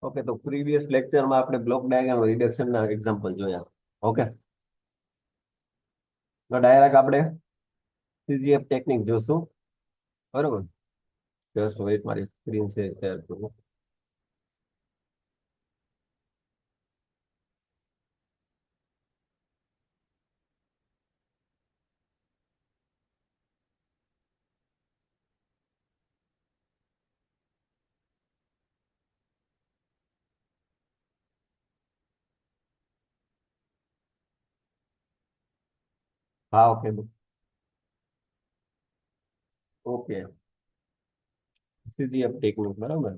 Okay, તો previous લેક્ચરમાં આપણે બ્લોક ડાયાગ્રામ રિડક્શનના એક્ઝામ્પલ જોયા. ઓકે, તો ડાયરેક્ટ આપણે સીજીએફ ટેકનિક જોશું. બરોબર. જસ્ટ વેઇટ, મારી સ્ક્રીન શેર કરું. હા, ઓકે. Okay, સીજીએફ technique. બરોબર.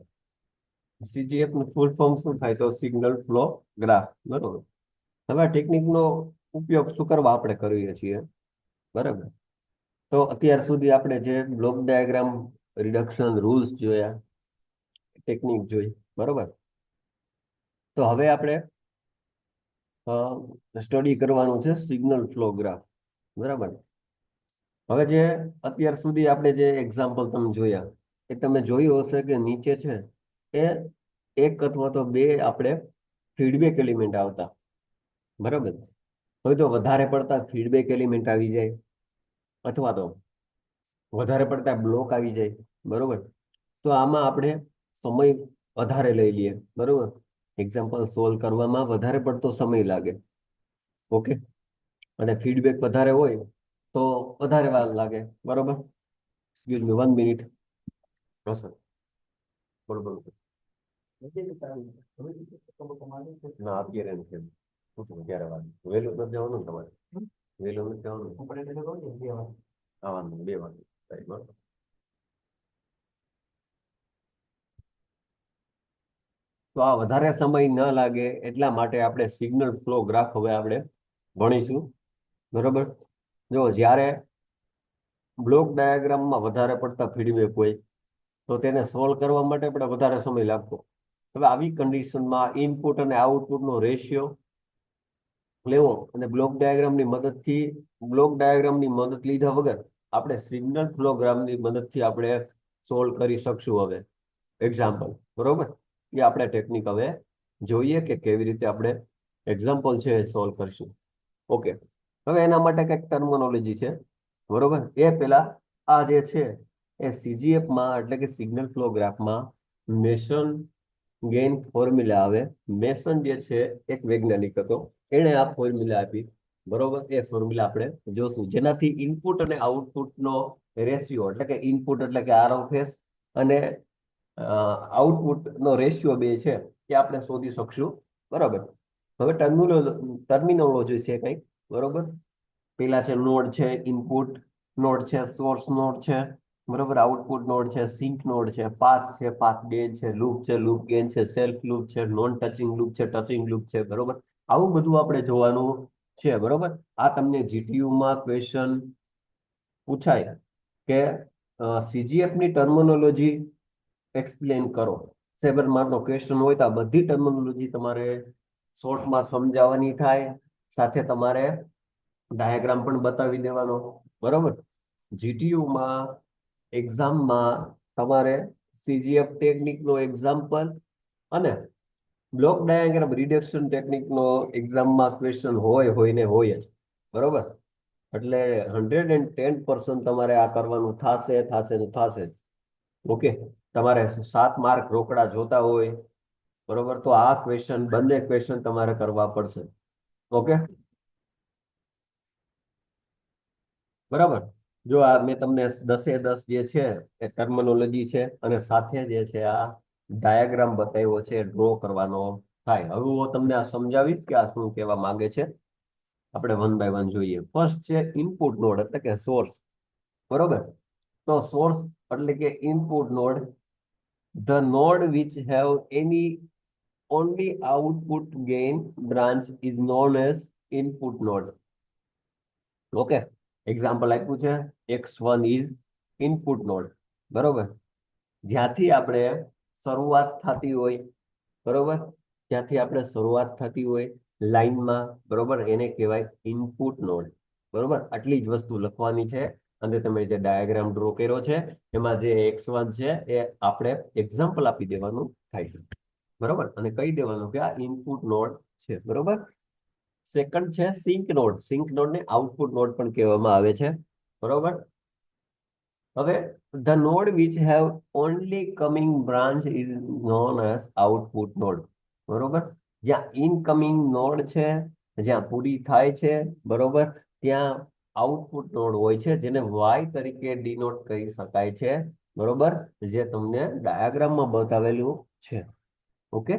સીજીએફ નું ફૂલ ફોર્મ શું થાય? તો સિગ્નલ ફ્લો ગ્રાફ. બરોબર. હવે ટેકનિકનો ઉપયોગ શું કરવા આપણે કરીએ છીએ? બરાબર. તો અત્યાર સુધી આપણે જે બ્લોક ડાયાગ્રામ રિડક્શન રૂલ્સ જોયા, ટેકનિક જોઈ. બરોબર. તો હવે આપણે સ્ટડી કરવાનું છે સિગ્નલ ફ્લો ગ્રાફ. બરાબર. હવે જે અત્યાર સુધી આપણે જે એક્ઝામ્પલ તમે જોયા, એ તમે જોયું હશે કે નીચે છે એ એક અથવા તો બે આપણે ફીડબેક એલિમેન્ટ આવતા. બરાબર. હવે તો વધારે પડતા ફીડબેક એલિમેન્ટ આવી જાય અથવા તો વધારે પડતા બ્લોક આવી જાય. બરોબર. તો આમાં આપણે સમય વધારે લઈ લઈએ. બરોબર. એક્ઝામ્પલ સોલ્વ કરવામાં વધારે પડતો સમય લાગે. ઓકે. અને ફીડબેક વધારે હોય તો વધારે વાર લાગે. બરોબર. Excuse me 1 minute. સર, બોલો બોલો. ના, અત્યારે નથી. શું થયું? ક્યારે વાર વહેલું નથી જવાનું ને તમારે? વહેલું નથી જવાનું. આવવાનું 2 વાગે. બરાબર. તો આ વધારે સમય ન લાગે એટલા માટે આપણે સિગ્નલ ફ્લો ગ્રાફ હવે આપણે ભણીશું. બરોબર. જો જ્યારે બ્લોક ડાયાગ્રામમાં વધારે પડતા ફીડબેક હોય તો તેને સોલ્વ કરવા માટે આપણે વધારે સમય લાગતો. હવે આવી કન્ડિશનમાં ઇનપુટ અને આઉટપુટનો રેશિયો લેવો અને બ્લોક ડાયાગ્રામની મદદ લીધા વગર આપણે સિગ્નલ ફ્લોગ્રામની મદદથી આપણે સોલ્વ કરી શકશું. હવે એક્ઝામ્પલ. બરોબર. એ આપણે ટેકનિક હવે જોઈએ કે કેવી રીતે આપણે એક્ઝામ્પલ છે એ સોલ્વ કરશું. ઓકે. હવે એના માટે કંઈક ટર્મિનોલોજી છે. બરોબર. એ પેલા આ જે છે એ સીજીએફમાં એટલે કે સિગ્નલ ફ્લો ગ્રાફમાં મેસન ગેઇન ફોર્મ્યુલા આવે. મેસન જે છે એક વૈજ્ઞાનિક હતો, એણે આ ફોર્મ્યુલા આપી. બરોબર. એ ફોર્મ્યુલા આપણે જોશું, જેનાથી ઇનપુટ અને આઉટપુટનો રેશિયો એટલે કે ઇનપુટ એટલે કે આર ઓફ એસ અને આઉટપુટ નો રેશિયો બે છે એ આપણે શોધી શકશું. બરાબર. હવે ટર્મિનોલોજી છે કંઈક. બરોબર. પેલા છે નોડ છે, ઇનપુટ નોડ છે, સોર્સ નોડ છે. બરોબર. આઉટપુટ નોડ છે, સિંક નોડ છે, પાથ છે, પાથ ગેન છે, લૂપ છે, લૂપ ગેન છે, સેલ્ફ લૂપ છે, નોન ટચિંગ લૂપ છે, ટચિંગ લૂપ છે. બરોબર. આવું બધું આપણે જોવાનું છે. બરોબર. આ તમને જીટીયુ માં ક્વેશ્ચન પૂછાય કે સીજીએફ ની ટર્મિનોલોજી એક્સપ્લેન કરો. 7 માર્ક નો ક્વેશ્ચન હોય તો આ બધી ટર્મિનોલોજી તમારે શોર્ટમાં સમજાવવાની થાય, સાથે તમારે ડાયાગ્રામ પણ બતાવી દેવાનો. બરોબર. જીટીયુમાં એક્ઝામમાં તમારે સીજીએફ ટેકનિકનો એક્ઝામ્પલ અને બ્લોક ડાયાગ્રામ રિડક્શન ટેકનિકનો એક્ઝામમાં ક્વેશ્ચન હોય ને હોય જ. બરોબર. એટલે 110% તમારે આ કરવાનું થશે ને થશે. ઓકે. તમારે 7 માર્ક રોકડા જોતા હોય, બરોબર, તો આ ક્વેશ્ચન બંને ક્વેશ્ચન તમારે કરવા પડશે. ઓકે. બરાબર. જો આ મેં તમને 10 એ 10 જે છે એ ટર્મિનોલોજી છે અને સાથે જે છે આ ડાયાગ્રામ બતાવ્યો છે ડ્રો કરવાનો થાય. હવે હું તમને આ સમજાવીશ કે આ શું કહેવા માંગે છે. આપણે વન બાય વન જોઈએ. ફર્સ્ટ છે ઇનપુટ નોડ એટલે કે સોર્સ. બરોબર. તો સોર્સ એટલે કે input node, the node which have any only output gain branch is known as input node. Okay. Example આપ્યું છે x1 is input node. બરોબર. જ્યાંથી આપણે શરૂઆત થતી હોય, બરોબર, જ્યાંથી આપણે શરૂઆત થતી હોય લાઈનમાં, બરોબર, એને કહેવાય ઇનપુટ નોડ. બરોબર. આટલી જ વસ્તુ લખવાની છે. અને તમે જે ડાયાગ્રામ ડ્રો કર્યો છે એમાં જે x1 છે એ આપણે એક્ઝામ્પલ આપી દેવાનું થાય છે. બરોબર, અને કહી દેવાનું કે આ ઇનપુટ નોડ છે. બરોબર. સેકન્ડ છે સિંક નોડ. સિંક નોડ ને આઉટપુટ નોડ પણ કહેવામાં આવે છે. બરોબર. હવે the node which have only coming branch is known as output node. બરોબર. જ્યાં ઇનકમિંગ નોડ છે, જ્યાં પૂરી થાય છે, બરોબર, ત્યાં આઉટપુટ નોડ હોય છે, જેને વાય તરીકે ડિનોટ કરી શકાય છે. બરોબર, જે તમને ડાયાગ્રામમાં બતાવેલું છે. ઓકે.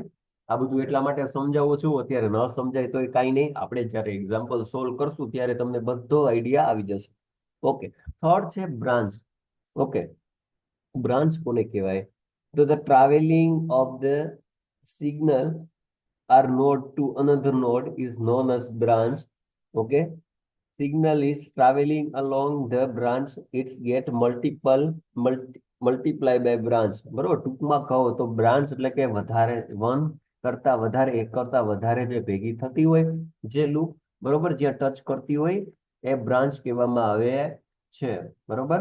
આ બધું એટલા માટે સમજાવું છું, અત્યારે ન સમજાય તો કાંઈ નહીં, આપણે જ્યારે એક્ઝામ્પલ સોલ્વ કરશું ત્યારે તમને બધો આઈડિયા આવી જશે. ઓકે. થર્ડ છે બ્રાન્ચ. ઓકે. બ્રાન્ચ કોને કહેવાય? તો the travelling of the signal are node to another node is known as branch. Okay. Signal is traveling along the branch, it's get multiply by branch. બરોબર. ટૂંકમાં કહો તો branch એટલે કે વધારે વન કરતા વધારે, એક કરતા વધારે જે ભેગી થતી હોય, જે લૂપ, બરોબર, જ્યાં ટચ કરતી હોય, એ બ્રાન્ચ કહેવામાં આવે છે. બરોબર.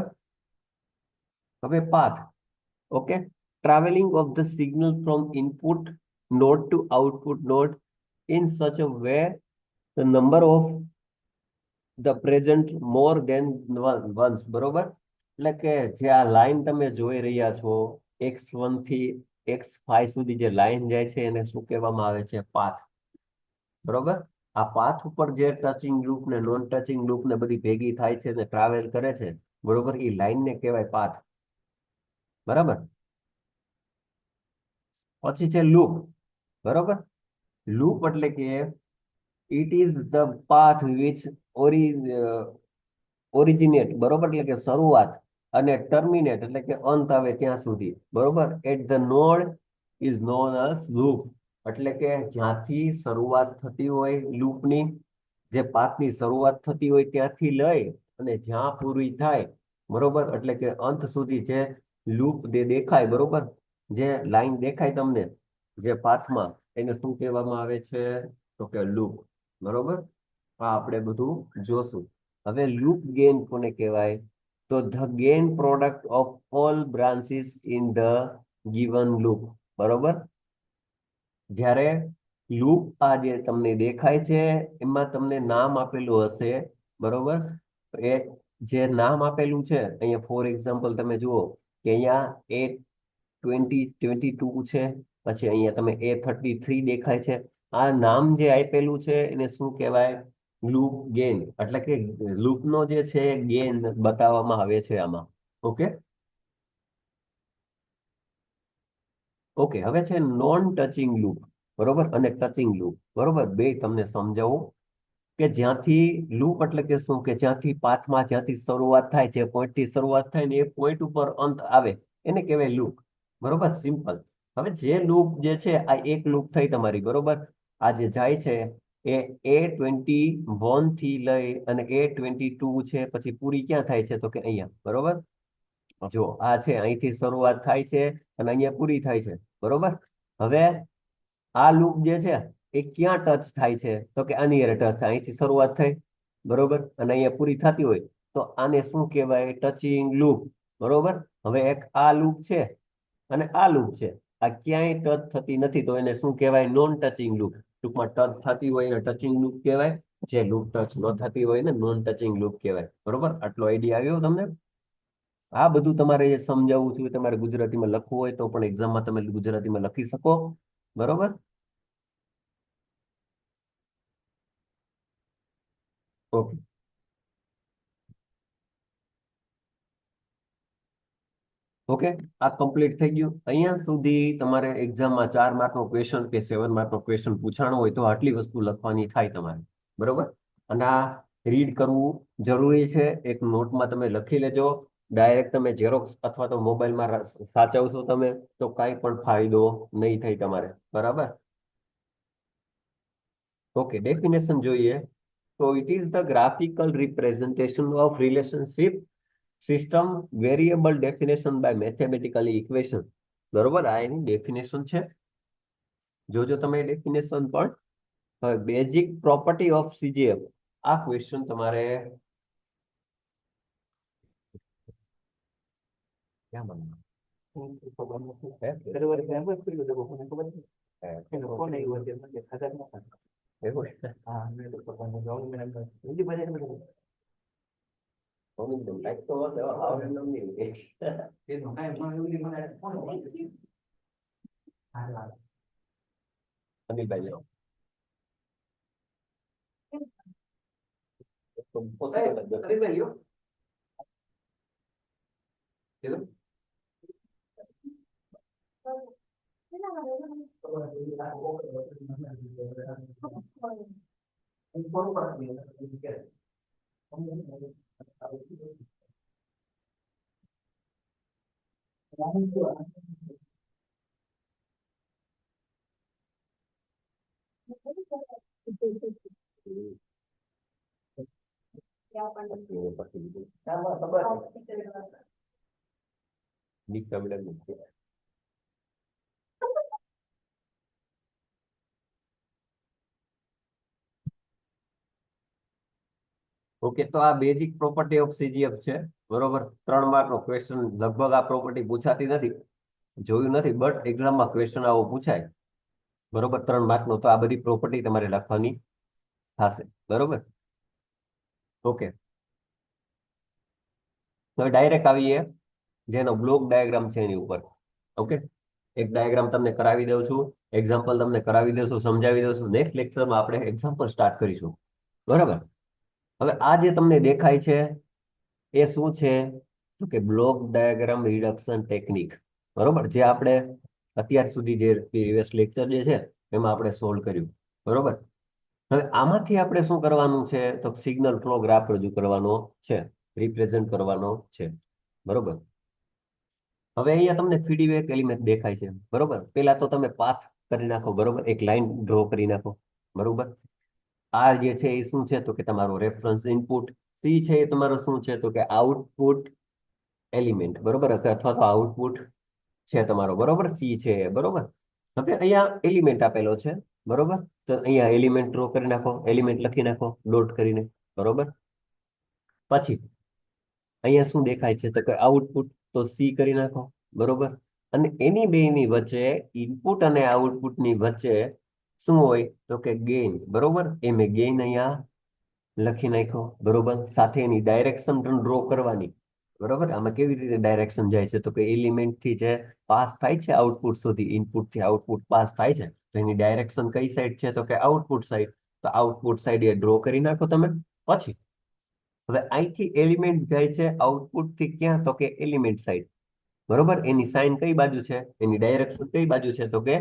હવે path. Okay. Traveling of the signal from input node to output node in such a way the number of the present more than once. બરોબર. એટલે કે જે આ લાઈન તમે જોઈ રહ્યા છો, x1 થી x5 સુધી જે લાઈન જાય છે એને શું કહેવામાં આવે છે? પાથ. બરોબર. આ પાથ ઉપર જે ટચિંગ લૂપ ને નોન ટચિંગ લૂપ ને બધી ભેગી થાય છે ને ટ્રાવેલ કરે છે, બરોબર, એ લાઈન ને કહેવાય પાથ. બરાબર. પછી છે લૂપ. બરોબર. લૂપ એટલે કે it is the path which originate, બરોબર, એટલે કે શરૂઆત, અને ટર્મિનેટ એટલે કે અંત આવે ત્યાં સુધી. બરોબર. At the node is known as loop. એટલે કે જ્યાંથી શરૂઆત થતી હોય લૂપની, જે પાથની શરૂઆત થતી હોય ત્યાંથી લઈ અને જ્યાં પૂરી થાય, બરોબર, એટલે કે અંત સુધી જે લૂપ દેખાય, બરોબર, જે લાઈન દેખાય તમને જે પાથમાં, એને શું કહેવામાં આવે છે? તો કે લૂપ. બરોબર. આ આપણે બધું જોશું. હવે લૂપ ગેઇન કોને કહેવાય? તો the gain product of all branches in the given loop. બરોબર. જ્યારે લૂપ આ જે તમને દેખાય છે એમાં તમને નામ આપેલું હશે. બરોબર. એ જે નામ આપેલું છે અહીંયા, ફોર એક્ઝામ્પલ તમે જુઓ કે અહીંયા A2022 છે, પછી અહીંયા તમે A33 દેખાય છે. આ નામ જે આપેલું છે એને શું કહેવાય? Loop gain. એટલે કે લૂપનો જે છે ગેઇન બતાવવામાં આવે છે આમાં. ઓકે. ઓકે. હવે છે નોન ટચિંગ લૂપ, બરોબર, અને ટચિંગ લૂપ. બરોબર. બે તમને સમજાવું કે જ્યાંથી લૂપ એટલે કે શું, કે જ્યાંથી પાથમાં જ્યાંથી શરૂઆત થાય, જે પોઈન્ટ થી શરૂઆત થાય ને એ પોઈન્ટ ઉપર અંત આવે, એને કહેવાય લૂપ. બરોબર. સિમ્પલ. હવે જે લૂપ જે છે આ એક લૂપ થઈ તમારી. બરોબર. આ જે જાય છે એ A21 થી લઈ અને A22 છે, પછી પૂરી ક્યાં થાય છે? તો કે અહીંયા. બરોબર. જો આ છે અહીંથી શરૂઆત થાય છે અને અહીંયા પૂરી થાય છે. બરોબર. હવે આ લૂપ જે છે એ ક્યાં ટચ થાય છે? તો કે આની હારે ટચ થાય. અહીંથી શરૂઆત થઈ, બરોબર, અને અહીંયા પૂરી થતી હોય તો આને શું કહેવાય? Touching loop. બરોબર. હવે એક આ લૂપ છે અને આ લૂપ છે, આ ક્યાંય ટચ થતી નથી, તો એને શું કહેવાય? Non touching loop. ટૂંકમાં ટચ થતી હોય એને ટચિંગ લૂપ કહેવાય, જે લૂપ ટચ ન થતી હોય ને નોન ટચિંગ લૂપ કહેવાય. બરોબર. આટલો આઈડિયા આવ્યો તમને? આ બધું તમારે જે સમજાવવું છે તમારે ગુજરાતીમાં લખવું હોય તો પણ એક્ઝામમાં તમે ગુજરાતીમાં લખી શકો. બરોબર. ઓકે. ઓકે. આ કમ્પ્લીટ થઈ ગયું. અહીંયા સુધી તમારે એક્ઝામમાં 4 માર્કનો ક્વેશ્ચન કે 7 માર્કનો ક્વેશ્ચન પૂછાણો હોય તો આટલી વસ્તુ લખવાની થાય તમારે. બરોબર. અને આ રીડ કરવું જરૂરી છે. એક નોટમાં તમે લખી લેજો. ડાયરેક્ટ તમે ઝેરોક્સ અથવા તો મોબાઈલમાં સાચવશો તમે તો કાંઈ પણ ફાયદો નહીં થાય તમારે. બરાબર. ઓકે. ડેફિનેશન જોઈએ તો it is the graphical representation of relationship system variable definition by mathematically equation. બરોબર. આ એની ડેફિનેશન છે. જોજો તમે ડેફિનેશન પણ. હવે બેઝિક પ્રોપર્ટી ઓફ સીજીએફ. આ ક્વેશ્ચન તમારે ક્યાં બનાવવાનો? ખબર નથી. બરોબર. એમ જ કર્યું છે. બપોરને ખબર નથી. કોને એવું હતું મને ખબર નથી. એવું છે? હા મેં તો પપ્પાને જોઉં મેં બીજી બધી કોની તો લાઈક તો આવે નહીં એનો કાંઈ મને એવું મને કોણ હા અનિલભાઈ લો તો પોતે અનિલભાઈ લો કીધું ઓકે તો આ બેઝિક પ્રોપર્ટી ઓફ સીજીએફ છે બરોબર 3 માર્ક નો ક્વેશ્ચન લગભગ આ પ્રોપર્ટી પૂછાતી નથી જોયું નથી બટ એક્ઝામમાં ક્વેશ્ચન આવો પૂછાય બરોબર 3 માર્ક નો તો આ બધી પ્રોપર્ટી તમારે લખવાની થશે બરોબર ઓકે તો ડાયરેક્ટ આવીએ જેનો બ્લોક ડાયાગ્રામ છે એની ઉપર ઓકે એક ડાયાગ્રામ તમને કરાવી દઉં છું એક્ઝામ્પલ તમને કરાવી દઉં છું સમજાવી દઉં છું નેક્સ્ટ લેક્ચરમાં આપણે એક્ઝામ્પલ સ્ટાર્ટ કરીશું બરાબર હવે આ જે તમને દેખાય છે એ શું છે તો કે બ્લોક ડાયાગ્રામ રિડક્શન ટેકનિક બરોબર જે આપણે અત્યાર સુધી જે પ્રીવિયસ લેક્ચર જે છે એમાં આપણે સોલ્વ કર્યું બરોબર હવે આમાંથી આપણે શું કરવાનું છે તો સિગ્નલ ફ્લો ગ્રાફ રજૂ કરવાનો છે રિપ્રેઝન્ટ કરવાનો છે બરોબર હવે અહીંયા તમને ફીડબેક એલિમેન્ટ દેખાય છે બરોબર પેલા તો તમે પાથ કરી નાખો બરોબર એક લાઈન ડ્રો કરી નાખો બરોબર આ જે છે એ શું છે તો કે તમારો રેફરન્સ ઇનપુટ સી છે એ તમારો શું છે તો કે આઉટપુટ એલિમેન્ટ બરોબર અથવા તો આઉટપુટ છે તમારો બરોબર સી છે બરોબર હવે અહીંયા એલિમેન્ટ આપેલો છે બરોબર તો અહીંયા એલિમેન્ટ ડ્રો કરી નાખો એલિમેન્ટ લખી નાખો ડોટ કરીને બરોબર પછી અહીંયા શું દેખાય છે તો કે આઉટપુટ તો સી કરી નાખો બરોબર અને એની બેની વચ્ચે ઇનપુટ અને આઉટપુટની વચ્ચે શું હોય તો કે ગેઇન બરોબર એ મેં ગેઇન અહીંયા લખી નાખ્યો બરોબર સાથે એની ડાયરેક્શન પણ ડ્રો કરવાની બરોબર આમાં કેવી રીતે ડાયરેક્શન જાય છે તો કે એલિમેન્ટ થી જે પાસ થાય છે આઉટપુટ સુધી ઇનપુટ થી આઉટપુટ પાસ થાય છે તો એની ડાયરેક્શન કઈ સાઈડ છે તો કે આઉટપુટ સાઈડ તો આઉટપુટ સાઈડ એ ડ્રો કરી નાખો તમે પછી હવે અહીંથી એલિમેન્ટ જાય છે આઉટપુટ થી ક્યાં તો કે એલિમેન્ટ સાઈડ બરોબર એની સાઈન કઈ બાજુ છે એની ડાયરેક્શન કઈ બાજુ છે તો કે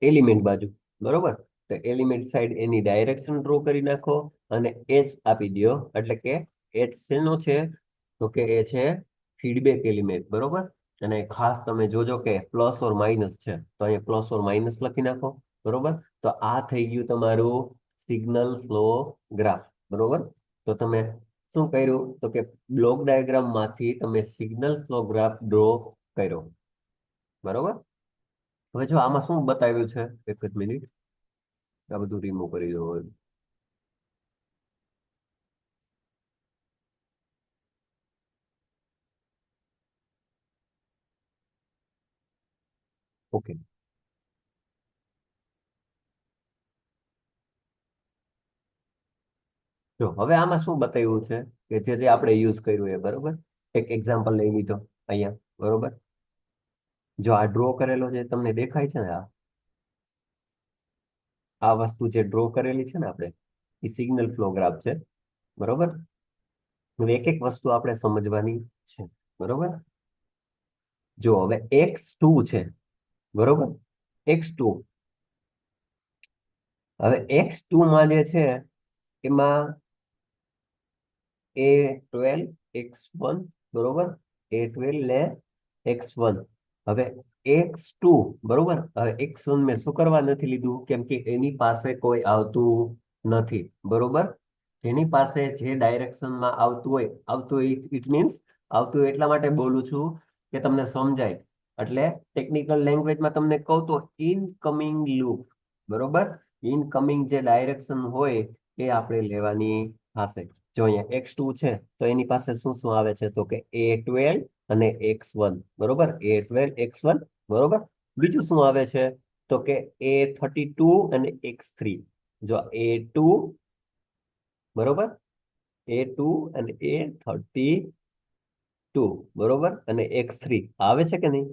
એલિમેન્ટ બાજુ બરોબર તો એલિમેન્ટ સાઈડ એની ડાયરેક્શન ડ્રો કરી નાખો અને એચ આપી દો એટલે કે એચ શેનો છે તો કે એ છે ફીડબેક એલિમેન્ટ બરોબર અને ખાસ તમે જોજો કે પ્લસ ઓર માઇનસ છે તો અહીંયા પ્લસ ઓર માઇનસ લખી નાખો બરોબર તો આ થઈ ગયું તમારું સિગ્નલ ફ્લો ગ્રાફ બરોબર તો તમે શું કર્યું તો કે બ્લોક ડાયાગ્રામ માંથી તમે સિગ્નલ ફ્લો ગ્રાફ ડ્રો કર્યો બરોબર હવે જો આમાં શું બતાવ્યું છે એક જ મિનિટ આ બધું રિમૂવ કરી દો ઓકે જો હવે આમાં શું બતાવ્યું છે કે જે આપણે યુઝ કર્યું એ બરોબર એક એક્ઝામ્પલ લઈ લીધો અહીંયા બરોબર જો આ ડ્રો કરેલો જે તમને દેખાય છે ને આ વસ્તુ જે ડ્રો કરેલી છે ને આપણે એ સિગ્નલ ફ્લો ગ્રાફ છે બરોબર હવે એક એક વસ્તુ આપણે સમજવાની છે બરોબર જો હવે x2 છે બરોબર x2 હવે x2 માં જે છે એમાં A12 x1 બરોબર A12 ને x1 હવે x2 બરોબર હવે x1 મેં શું કરવા નથી લીધું કેમ કે એની પાસે કોઈ આવતું નથી બરોબર જેની પાસે જે ડાયરેક્શનમાં આવતું હોય ઇટ મીન્સ આવતું હોય એટલા માટે બોલું છું કે તમને સમજાય એટલે ટેકનિકલ લેંગ્વેજમાં તમને કહું તો ઇનકમિંગ લૂપ બરોબર ઇનકમિંગ જે ડાયરેક્શન હોય એ આપણે લેવાની થશે જો અહીંયા x2 છે તો એની પાસે શું શું આવે છે તો કે A12 અને x1 બરોબર A12 x1 બરોબર બીજું શું આવે છે તો કે A32 અને X3. જો A2, બરોબર, A2 અને A32, બરોબર, અને X3 આવે છે કે નહીં?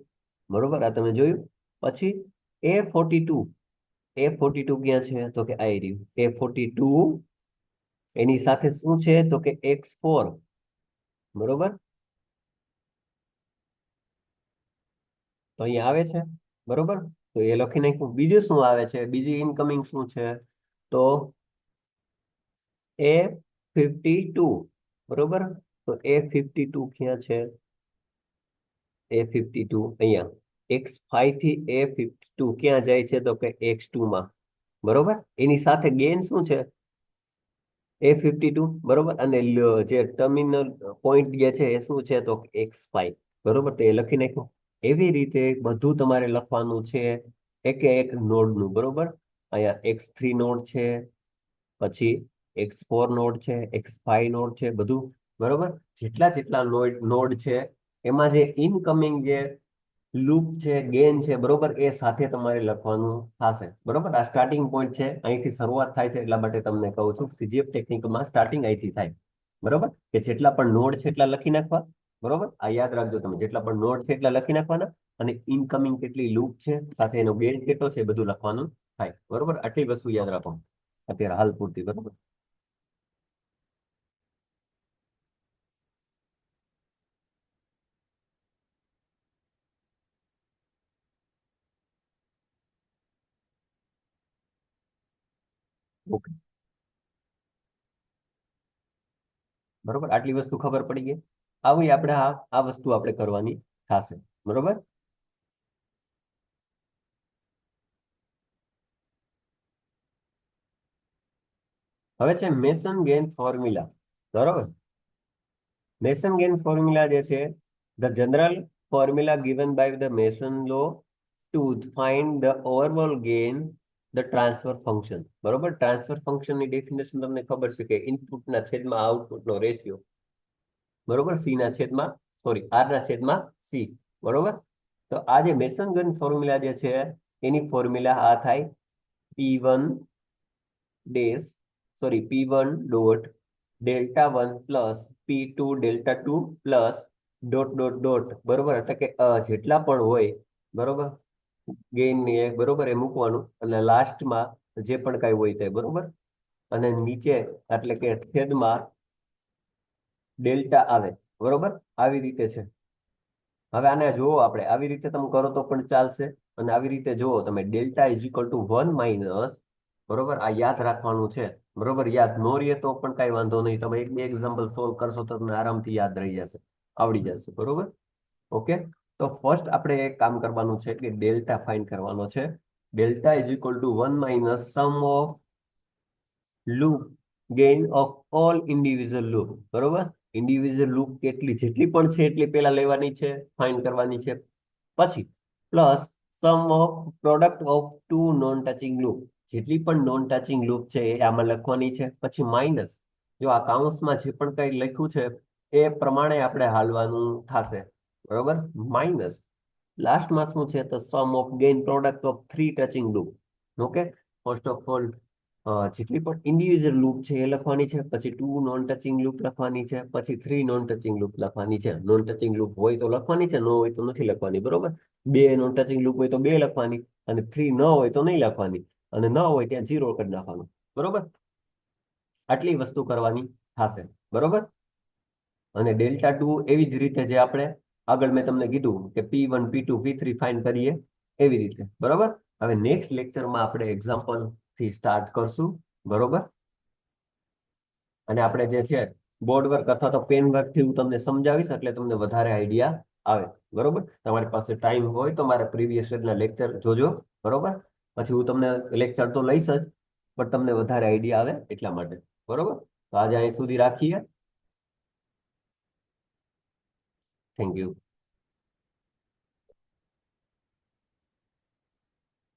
બરોબર, આ તમે જોયું. પછી A42, A42 ક્યાં છે? તો કે આ રહ્યું A42. એની સાથે શું છે? તો કે X4, બરોબર. તો અહીંયા આવે છે, બરોબર. તો એ લખી નાખ્યું. બીજું શું આવે છે? બીજી ઇનકમિંગ શું છે? તો A52, બરોબર. તો A52 ક્યાં છે? A52 અહીંયા. X5 થી A52 ક્યાં જાય છે? તો કે X2 માં, બરોબર. એની સાથે ગેન શું છે? A52, બરોબર. અને જે ટર્મિનલ પોઈન્ટ જે છે એ શું છે? તો X5, બરોબર. તો એ લખી નાખ્યું. એવી રીતે બધું તમારે લખવાનું છે, એક નોડનું, બરોબર. અહીંયા X3 નોડ છે, પછી X4 નોડ છે, X5 નોડ છે, બધું, બરોબર. જેટલા જેટલા નોડ છે એમાં જે ઇનકમિંગ જે લૂપ છે, ગેન છે, બરોબર, એ સાથે તમારે લખવાનું થશે, બરોબર. આ સ્ટાર્ટિંગ પોઈન્ટ છે, અહીંથી શરૂઆત થાય છે. એટલા માટે તમને કહું છું સીજીએફ ટેકનિકમાં સ્ટાર્ટિંગ અહીંથી થાય, બરોબર. કે જેટલા પણ નોડ છે એટલા લખી નાખવા, બરોબર. આ યાદ રાખજો તમે, જેટલા પણ નોડ છે એટલા લખી નાખવાના. અને ઇનકમિંગ કેટલી લૂપ છે, સાથે એનો ગેન કેટલો છે, એ બધું લખવાનું થાય, બરોબર. આટલી વસ્તુ યાદ રાખો અત્યારે હાલ પૂરતી, બરોબર. ઓકે, બરોબર. આટલી વસ્તુ ખબર પડી ગઈ. આવી આપણે આ વસ્તુ આપણે કરવાની થશે, બરોબર. હવે છે મેસન ગેન ફોર્મ્યુલા, બરોબર. મેસન ગેન ફોર્મ્યુલા જે છે, the general formula given by the Mason law to find the overall gain the transfer function, બરોબર. ટ્રાન્સફર ફંક્શન ની ડેફિનેશન તમને ખબર છે કે ઇનપુટના છેદમાં આઉટપુટનો રેશિયો, બરોબર. સી ના છેદમાં, સોરી, આર ના છેદમાં સી, બરોબર. તો આ જે મેસન ગન ફોર્મ્યુલા જે છે એની ફોર્મ્યુલા આ થાય P1 dash, sorry, P1 dot Δ1 plus P2 Δ2 plus dot dot dot, બરોબર. એટલે કે જેટલા પણ હોય, બરોબર, ગેઇન ને બરોબર એ મૂકવાનું, અને લાસ્ટમાં જે પણ કઈ હોય તે, બરોબર. અને નીચે એટલે કે છેદમાં ડેલ્ટા આવે, બરોબર. આવી રીતે છે. હવે આને જોવો, આપણે આવી રીતે તમે કરો તો પણ ચાલશે, અને આવી રીતે જોવો તમે, delta is equal to 1 minus, બરોબર. આ યાદ રાખવાનું છે, બરોબર. યાદ ન રહીએ તો પણ કઈ વાંધો નહીં, તમે એક બે એક્ઝામ્પલ સોલ્વ કરશો તો તમને આરામથી યાદ રહી જશે, આવડી જશે, બરોબર. ઓકે. તો ફર્સ્ટ આપણે એક કામ કરવાનું છે કે ડેલ્ટા ફાઇન્ડ કરવાનો છે. Delta is equal to 1 - sum of loop gain of all individual loop, બરોબર. ઇન્ડિવિજ્યુઅલ લૂપ કેટલી જેટલી પણ છે એટલી પેલા લેવાની છે, ફાઇન્ડ કરવાની છે. પછી plus sum of product of two non touching loop, જેટલી પણ નોન ટચિંગ લૂપ છે એ આમાં લખવાની છે. પછી માઇનસ, જો આ કાઉન્સમાં જે પણ કઈ લખ્યું છે એ પ્રમાણે આપણે હાલવાનું થશે, બરોબર. માઇનસ લાસ્ટમાં શું છે? તો sum of gain product of three touching loop. Okay. First of all જેટલી પણ ઇન્ડિવિજ્યુઅલ લૂપ છે એ લખવાની છે. પછી ટુ નોન ટચિંગ લૂપ લખવાની છે. પછી થ્રી નોન ટચિંગ લૂપ લખવાની છે. નોન ટચિંગ લૂપ હોય તો લખવાની છે, ન હોય તો નથી લખવાની, બરોબર. બે નોન ટચિંગ લૂપ હોય તો બે લખવાની, અને થ્રી ન હોય તો નહીં લખવાની, અને ન હોય ત્યાં ઝીરો કરી નાખવાનું, બરોબર. આટલી વસ્તુ કરવાની થશે, બરોબર. અને ડેલ્ટા ટુ એવી જ રીતે જે આપણે આગળ મેં તમને કીધું કે P1 P2 P3 ફાઇન કરીએ એવી રીતે, બરોબર. હવે નેક્સ્ટ લેક્ચરમાં આપણે એક્ઝામ્પલ થી સ્ટાર્ટ કરશું, બરોબર. અને આપણે જે છે બોર્ડ વર્ક અથવા તો પેન વર્ક થી હું તમને સમજાવીશ એટલે તમને વધારે આઈડિયા આવે, બરોબર. તમારી પાસે ટાઈમ હોય તો મારા પ્રીવિયસ ના લેક્ચર જોજો, બરોબર. પછી હું તમને લેક્ચર તો લઈશ જ, પણ તમને વધારે આઈડિયા આવે એટલા માટે, બરોબર. તો આજે અહીં સુધી રાખીએ. Thank you.